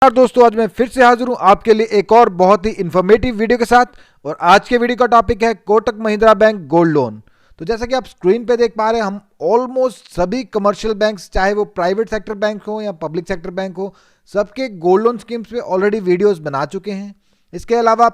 दोस्तों, आज मैं फिर से हाजिर हूं आपके लिए एक और बहुत ही इंफॉर्मेटिव वीडियो के साथ। और आज के वीडियो का टॉपिक है Kotak Mahindra bank gold loan. तो जैसा कि आप स्क्रीन पे देख पा रहे हैं, हम ऑलमोस्ट सभी कमर्शियल बैंक्स, चाहे वो प्राइवेट सेक्टर बैंक हो या पब्लिक सेक्टर बैंक हो, सबके गोल्ड लोन स्कीम्स पे ऑलरेडी वीडियोस बना चुके हैं। इसके अलावा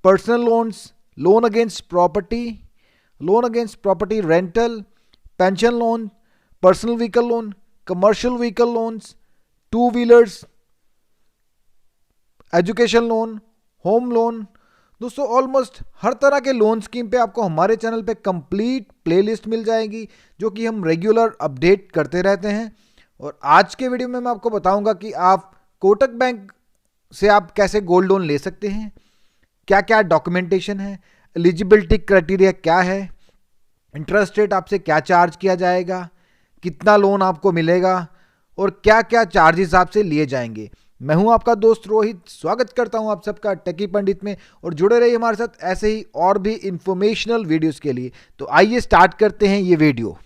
personal loans, loan against property rental, pension loan, personal vehicle loan, commercial vehicle loans, two wheelers, education loan, home loan, दोस्तों ऑलमोस्ट हर तरह के लोन स्कीम पे आपको हमारे चैनल पे कंप्लीट प्लेलिस्ट मिल जाएगी, जो कि हम रेगुलर अपडेट करते रहते हैं। और आज के वीडियो में मैं आपको बताऊंगा कि आप कोटक बैंक से आप कैसे गोल्ड लोन ले सकते हैं, क्या क्या डॉक्यूमेंटेशन है, एलिजिबिलिटी क्राइटेरिया क्या है, इंटरेस्ट रेट आपसे क्या चार्ज किया जाएगा, कितना लोन आपको मिलेगा और क्या क्या चार्जेस आपसे लिए जाएंगे। मैं हूं आपका दोस्त रोहित, स्वागत करता हूं आप सबका टेकी पंडित में। और जुड़े रहिए हमारे साथ ऐसे ही और भी इंफॉर्मेशनल वीडियोस के लिए। तो आइए स्टार्ट करते हैं ये वीडियो।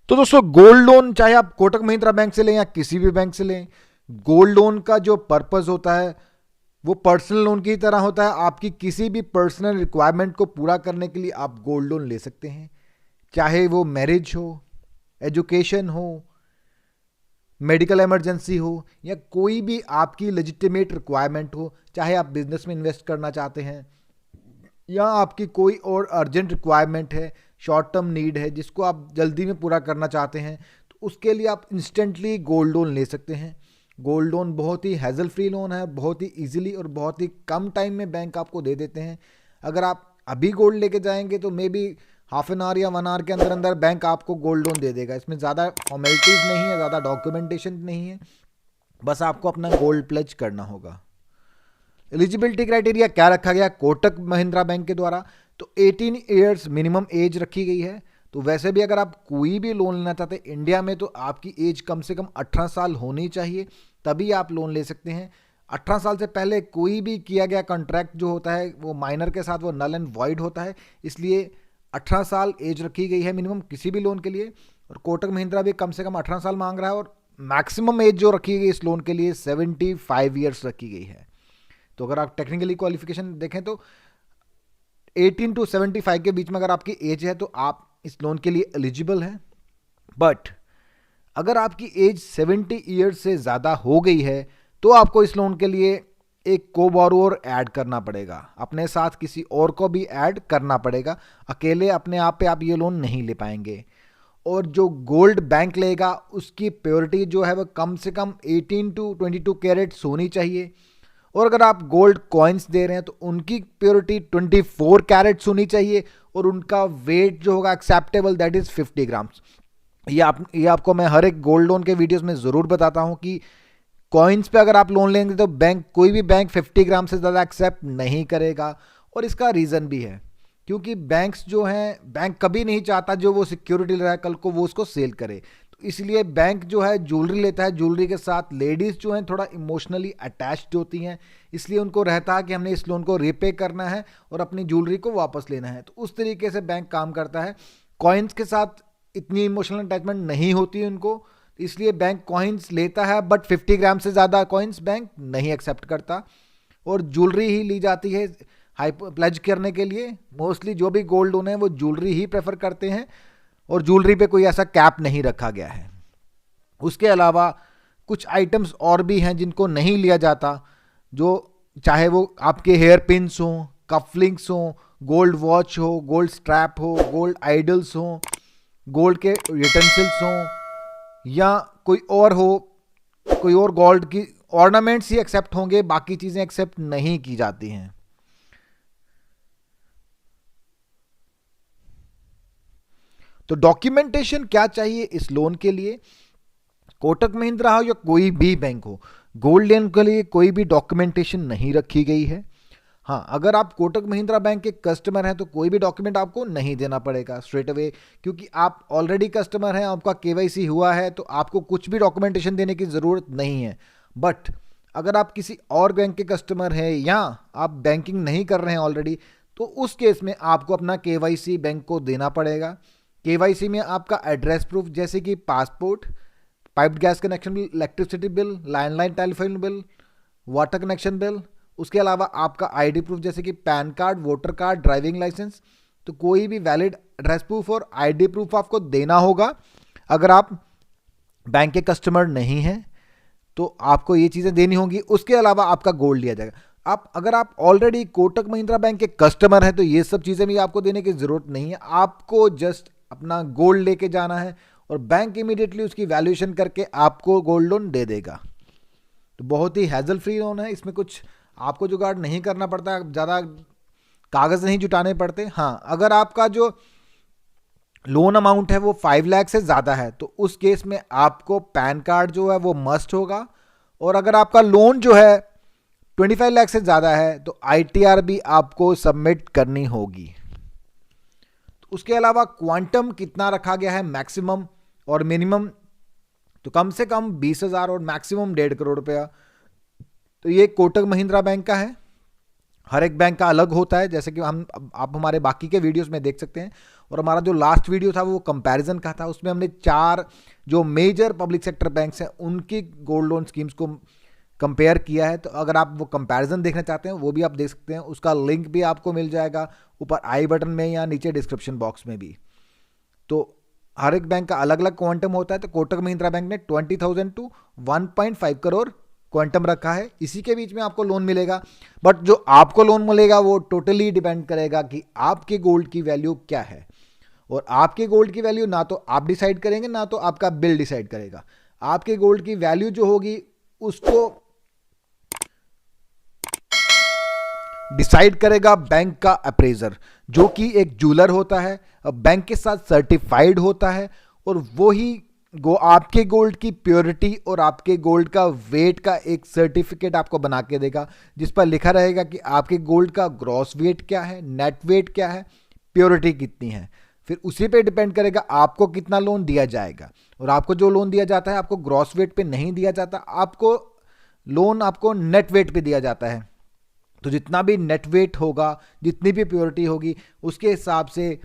तो दोस्तों, गोल्ड लोन चाहे आप कोटक महिंद्रा बैंक से लें या किसी भी बैंक से लें, गोल्ड लोन का जो पर्पस होता है वो पर्सनल लोन की तरह होता है। आपकी किसी भी पर्सनल रिक्वायरमेंट को पूरा करने के लिए आप गोल्ड लोन ले सकते हैं, चाहे वो मैरिज हो, एजुकेशन हो, मेडिकल इमरजेंसी हो, या कोई भी आपकी लेजिटिमेट रिक्वायरमेंट हो। चाहे आप बिजनेस में इन्वेस्ट करना चाहते हैं या आपकी कोई और अर्जेंट रिक्वायरमेंट है, शॉर्ट टर्म नीड है जिसको आप जल्दी में पूरा करना चाहते हैं, तो उसके लिए आप इंस्टेंटली गोल्ड लोन ले सकते हैं। गोल्ड लोन बहुत ही हैजल फ्री लोन है, बहुत ही इजीली और बहुत ही कम टाइम में बैंक आपको दे देते हैं। अगर आप अभी गोल्ड लेके जाएंगे तो may be half an hour या 1 आवर के अंदर अंदर बैंक आपको गोल्ड लोन दे देगा। इसमें ज़्यादा फॉर्मेलिटीज़ नहीं है, ज़्यादा डॉक्यूमेंटेशन नहीं है, बस आपको अपना गोल्ड प्लेज करना होगा। एलिजिबिलिटी क्राइटेरिया क्या रखा गया कोटक महिंद्रा बैंक के द्वारा, तो 18 ईयर्स मिनिमम एज रखी गई है। तो वैसे भी अगर आप कोई भी लोन लेना चाहते हैं इंडिया में, तो आपकी एज कम से कम 18 साल होनी चाहिए, तभी आप लोन ले सकते हैं। 18 साल से पहले कोई भी किया गया कॉन्ट्रैक्ट जो होता है वो माइनर के साथ वो नल एंड वॉइड होता है, इसलिए 18 साल एज रखी गई है मिनिमम किसी भी लोन के लिए। और कोटक महिंद्रा भी कम से कम 18 साल मांग रहा है, और मैक्सिमम एज जो रखी गई इस लोन के लिए 75 ईयर्स रखी गई है। तो अगर आप टेक्निकली क्वालिफिकेशन देखें तो 18 टू 75 के बीच में अगर आपकी एज है तो आप इस लोन के लिए एलिजिबल हैं। बट अगर आपकी एज 70 ईयर्स से ज़्यादा हो गई है तो आपको इस लोन के लिए एक को बोरोवर ऐड करना पड़ेगा, अपने साथ किसी और को भी ऐड करना पड़ेगा। अकेले अपने आप पे आप ये लोन नहीं ले पाएंगे। और जो गोल्ड बैंक लेगा उसकी प्योरिटी जो है वो कम से कम 18 टू 22 कैरेट्स होनी चाहिए। और अगर आप गोल्ड कॉइन्स दे रहे हैं तो उनकी प्योरिटी 24 कैरेट्स होनी चाहिए, और उनका वेट जो होगा एक्सेप्टेबल दैट इज़ 50 ग्राम्स। ये आपको मैं हर एक गोल्ड लोन के वीडियोस में ज़रूर बताता हूं कि कॉइन्स पे अगर आप लोन लेंगे तो कोई भी बैंक 50 ग्राम से ज़्यादा एक्सेप्ट नहीं करेगा। और इसका रीज़न भी है, क्योंकि बैंक्स जो हैं, बैंक कभी नहीं चाहता जो वो सिक्योरिटी ले रहा है कल को वो उसको सेल करे। तो इसलिए बैंक जो है ज्वेलरी लेता है, ज्वेलरी के साथ लेडीज़ जो हैं थोड़ा इमोशनली अटैच्ड होती हैं, इसलिए उनको रहता है कि हमने इस लोन को रीपे करना है और अपनी ज्वेलरी को वापस लेना है। तो उस तरीके से बैंक काम करता है। कॉइन्स के साथ इतनी इमोशनल अटैचमेंट नहीं होती है उनको, इसलिए बैंक कॉइन्स लेता है, बट 50 ग्राम से ज़्यादा कॉइन्स बैंक नहीं एक्सेप्ट करता। और ज्वेलरी ही ली जाती है प्लेज करने के लिए। मोस्टली जो भी गोल्ड लोन है वो ज्वेलरी ही प्रेफर करते हैं, और ज्वेलरी पे कोई ऐसा कैप नहीं रखा गया है। उसके अलावा कुछ आइटम्स और भी हैं जिनको नहीं लिया जाता, जो चाहे वो आपके हेयर पिन्स हों, कफलिंग्स हों, गोल्ड वॉच हो, गोल्ड स्ट्रैप हो, गोल्ड आइडल्स हों, गोल्ड के यूटेंसिल्स हों, या कोई और हो, कोई और गोल्ड की ऑर्नामेंट्स ही एक्सेप्ट होंगे, बाकी चीज़ें एक्सेप्ट नहीं की जाती हैं। तो डॉक्यूमेंटेशन क्या चाहिए इस लोन के लिए? कोटक महिंद्रा हो या कोई भी बैंक हो, गोल्ड लोन के लिए कोई भी डॉक्यूमेंटेशन नहीं रखी गई है। हाँ, अगर आप कोटक महिंद्रा बैंक के कस्टमर हैं तो कोई भी डॉक्यूमेंट आपको नहीं देना पड़ेगा स्ट्रेट अवे, क्योंकि आप ऑलरेडी कस्टमर हैं, आपका केवाईसी हुआ है, तो आपको कुछ भी डॉक्यूमेंटेशन देने की ज़रूरत नहीं है। बट अगर आप किसी और बैंक के कस्टमर हैं या आप बैंकिंग नहीं कर रहे हैं ऑलरेडी, तो उस केस में आपको अपना KYC बैंक को देना पड़ेगा। KYC में आपका एड्रेस प्रूफ जैसे कि passport, piped gas connection bill, electricity bill, landline telephone bill, water connection bill, उसके अलावा आपका ID प्रूफ जैसे कि PAN card, voter card, driving licence, तो कोई भी वैलिड एड्रेस प्रूफ और ID प्रूफ आपको देना होगा। अगर आप बैंक के कस्टमर नहीं हैं तो आपको ये चीज़ें देनी होंगी। उसके अलावा आपका गोल्ड लिया जाएगा। अगर आप ऑलरेडी कोटक महिंद्रा बैंक के कस्टमर हैं तो ये सब चीज़ें भी आपको देने की ज़रूरत नहीं है। आपको जस्ट अपना गोल्ड लेके जाना है और बैंक इमीडिएटली उसकी वैल्यूएशन करके आपको गोल्ड लोन दे देगा। तो बहुत ही हैजल फ्री लोन है, इसमें कुछ आपको जुगाड़ नहीं करना पड़ता, ज़्यादा कागज़ नहीं जुटाने पड़ते। हाँ, अगर आपका जो लोन अमाउंट है वो 5 लाख से ज़्यादा है तो उस केस में आपको पैन कार्ड जो है वो मस्ट होगा। और अगर आपका लोन जो है 25 लाख से ज़्यादा है तो ITR भी आपको सबमिट करनी होगी। तो उसके अलावा क्वांटम कितना रखा गया है, मैक्सिमम और मिनिमम, तो कम से कम 20,000 और मैक्सिमम 1.5 करोड़ रुपया। तो ये कोटक महिंद्रा बैंक का है। हर एक बैंक का अलग होता है, जैसे कि आप हमारे बाकी के वीडियोस में देख सकते हैं। और हमारा जो लास्ट वीडियो था वो कंपैरिजन का था, उसमें हमने 4 जो मेजर पब्लिक सेक्टर बैंक्स हैं उनकी गोल्ड लोन स्कीम्स को कंपेयर किया है। तो अगर आप वो कंपैरिजन देखना चाहते हैं वो भी आप देख सकते हैं, उसका लिंक भी आपको मिल जाएगा ऊपर आई बटन में या नीचे डिस्क्रिप्शन बॉक्स में भी। तो हर एक बैंक का अलग अलग क्वांटम होता है। तो कोटक महिंद्रा बैंक ने 20,000 टू 1.5 करोड़ क्वांटम रखा है, इसी के बीच में आपको लोन मिलेगा। बट जो आपको लोन मिलेगा वो टोटली डिपेंड करेगा कि आपके गोल्ड की वैल्यू क्या है। और आपके गोल्ड की वैल्यू ना तो आप डिसाइड करेंगे ना तो आपका बिल डिसाइड करेगा। आपके गोल्ड की वैल्यू जो होगी उसको डिसाइड करेगा बैंक का अप्रेजर, जो कि एक ज्वेलर होता है, बैंक के साथ सर्टिफाइड होता है। और वो ही आपके गोल्ड की प्योरिटी और आपके गोल्ड का वेट का एक सर्टिफिकेट आपको बना के देगा, जिस पर लिखा रहेगा कि आपके गोल्ड का ग्रॉस वेट क्या है, नेट वेट क्या है, प्योरिटी कितनी है। फिर उसी पे डिपेंड करेगा आपको कितना लोन दिया जाएगा। और आपको जो लोन दिया जाता है आपको ग्रॉस वेट पे नहीं दिया जाता, आपको लोन आपको नेट वेट पे दिया जाता है। तो जितना भी नेट वेट होगा, जितनी भी प्योरिटी होगी, उसके हिसाब से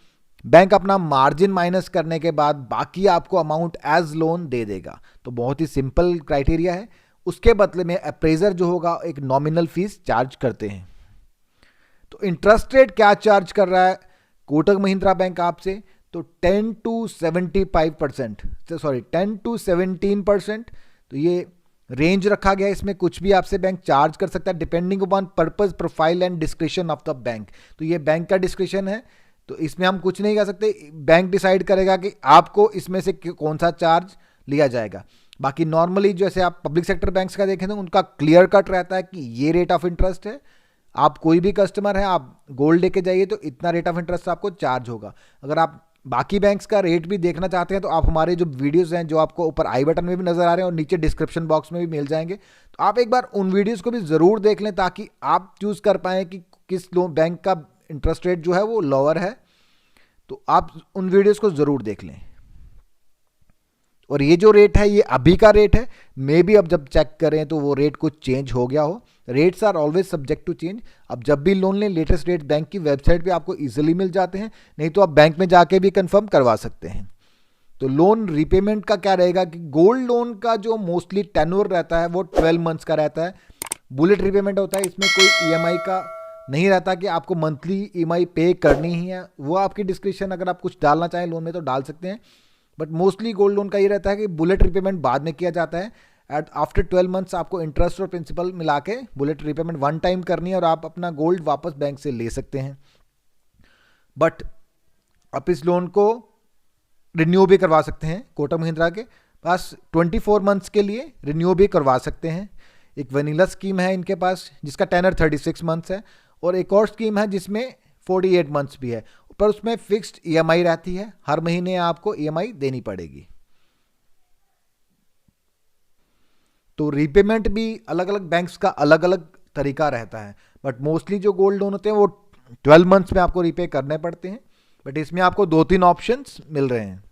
बैंक अपना मार्जिन माइनस करने के बाद बाकी आपको अमाउंट एज लोन दे देगा। तो बहुत ही सिंपल क्राइटेरिया है। उसके बदले में अप्रेजर जो होगा एक नॉमिनल फीस चार्ज करते हैं। तो इंटरेस्ट रेट क्या चार्ज कर रहा है कोटक महिंद्रा बैंक आपसे, तो 10 to 75%, सॉरी 10 to 17%। तो ये रेंज रखा गया है, इसमें कुछ भी आपसे बैंक चार्ज कर सकता है depending upon purpose, profile and description of the bank. तो ये बैंक का डिस्क्रिप्शन है, तो इसमें हम कुछ नहीं कर सकते। बैंक डिसाइड करेगा कि आपको इसमें से कौन सा चार्ज लिया जाएगा। बाकी नॉर्मली जैसे आप पब्लिक सेक्टर बैंक्स का देखें तो उनका क्लियर कट रहता है कि ये रेट ऑफ इंटरेस्ट है। आप कोई भी कस्टमर है, आप गोल्ड लेके जाइए तो इतना रेट ऑफ इंटरेस्ट आपको चार्ज होगा। अगर आप बाकी बैंक्स का रेट भी देखना चाहते हैं तो आप हमारे जो वीडियोस हैं, जो आपको ऊपर आई बटन में भी नजर आ रहे हैं और नीचे डिस्क्रिप्शन बॉक्स में भी मिल जाएंगे, तो आप एक बार उन वीडियोस को भी ज़रूर देख लें ताकि आप चूज़ कर पाएँ कि किस बैंक का इंटरेस्ट रेट जो है वो लोअर है। तो आप उन वीडियोस को ज़रूर देख लें। और ये जो रेट है ये अभी का रेट है, मे बी अब जब चेक करें तो वो रेट कुछ चेंज हो गया हो। Rates are always subject to change. अब जब भी लोन लें लेटेस्ट रेट बैंक की वेबसाइट पे आपको इजीली मिल जाते हैं, नहीं तो आप बैंक में जाके भी कंफर्म करवा सकते हैं। तो लोन रीपेमेंट का क्या रहेगा कि गोल्ड लोन का जो मोस्टली टेन्योर रहता है वो 12 मंथ्स का रहता है। बुलेट रीपेमेंट होता है, इसमें कोई EMI का नहीं रहता कि आपको मंथली EMI पे करनी ही है। वो आपकी डिस्क्रिप्शन, अगर आप कुछ डालना चाहें लोन में तो डाल सकते हैं, बट मोस्टली गोल्ड लोन का ये रहता है कि बुलेट रीपेमेंट बाद में किया जाता है। आफ्टर 12 मंथ्स आपको इंटरेस्ट और प्रिंसिपल मिला के बुलेट रीपेमेंट 1 टाइम करनी है और आप अपना गोल्ड वापस बैंक से ले सकते हैं। बट आप इस लोन को रिन्यू भी करवा सकते हैं। कोटक महिंद्रा के पास 24 मंथ्स के लिए रिन्यू भी करवा सकते हैं। एक वनीला स्कीम है इनके पास जिसका टेनर 36 मंथ्स है, और एक और स्कीम है जिसमें 48 मंथ्स भी है, पर उसमें फिक्स्ड EMI रहती है, हर महीने आपको EMI देनी पड़ेगी। तो रीपेमेंट भी अलग अलग बैंक्स का अलग अलग तरीका रहता है, बट मोस्टली जो गोल्ड लोन होते हैं वो 12 मंथ्स में आपको रीपे करने पड़ते हैं। बट इसमें आपको 2-3 ऑप्शंस मिल रहे हैं।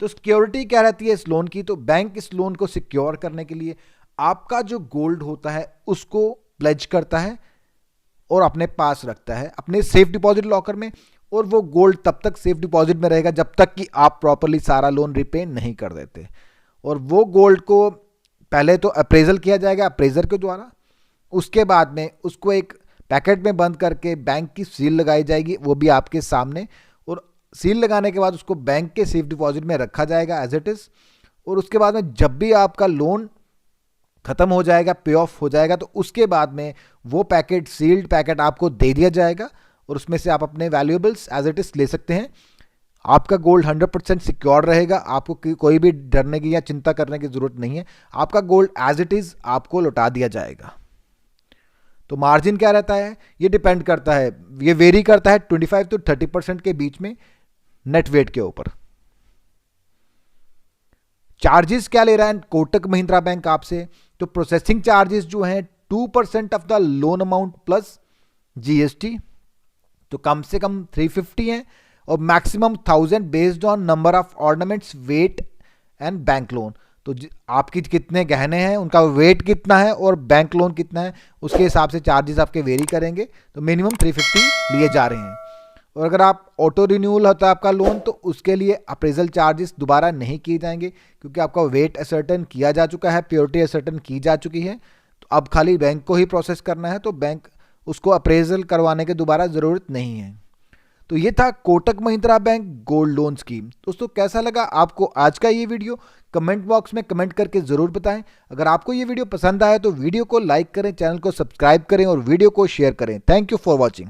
तो सिक्योरिटी क्या रहती है इस लोन की, तो बैंक इस लोन को सिक्योर करने के लिए आपका जो गोल्ड होता है उसको प्लेज करता है और अपने पास रखता है अपने सेफ डिपॉजिट लॉकर में, और वो गोल्ड तब तक सेफ डिपॉजिट में रहेगा जब तक कि आप प्रॉपरली सारा लोन रिपे नहीं कर देते। और वो गोल्ड को पहले तो अप्रेजल किया जाएगा अप्रेजर के द्वारा, उसके बाद में उसको एक पैकेट में बंद करके बैंक की सील लगाई जाएगी, वो भी आपके सामने, और सील लगाने के बाद उसको बैंक के सेफ डिपॉजिट में रखा जाएगा एज इट इज़। और उसके बाद में जब भी आपका लोन खत्म हो जाएगा, पे ऑफ हो जाएगा, तो उसके बाद में वो पैकेट, सील्ड पैकेट आपको दे दिया जाएगा और उसमें से आप अपने वैल्यूएबल्स एज इट इज ले सकते हैं। आपका गोल्ड 100% सिक्योर रहेगा, आपको कोई भी डरने की या चिंता करने की जरूरत नहीं है, आपका गोल्ड एज इट इज आपको लौटा दिया जाएगा। तो मार्जिन क्या रहता है, ये डिपेंड करता है, ये वेरी करता है 25 to 30% के बीच में नेट वेट के ऊपर। चार्जेस क्या ले रहा है कोटक महिंद्रा बैंक आपसे, तो प्रोसेसिंग चार्जेस जो हैं 2% of the loan amount plus GST, तो कम से कम 350 है, और maximum 1000 based on number of ornaments, weight and bank loan. तो आपकी कितने गहने हैं, उनका वेट कितना है और बैंक लोन कितना है, उसके हिसाब से चार्जेस आपके वेरी करेंगे। तो मिनिमम 350 लिए जा रहे हैं। और अगर आप ऑटो रिन्यूअल होता है आपका लोन, तो उसके लिए अप्रेजल चार्जेस दोबारा नहीं किए जाएंगे, क्योंकि आपका वेट असर्टन किया जा चुका है, प्योरिटी असर्टन की जा चुकी है। तो अब खाली बैंक को ही प्रोसेस करना है, तो बैंक उसको अप्रेजल करवाने की दोबारा ज़रूरत नहीं है। तो ये था Kotak Mahindra bank gold loan scheme. दोस्तों कैसा लगा आपको आज का ये वीडियो, कमेंट बॉक्स में कमेंट करके ज़रूर बताएं। अगर आपको ये वीडियो पसंद आया तो वीडियो को लाइक करें, चैनल को सब्सक्राइब करें और वीडियो को शेयर करें। Thank you for watching.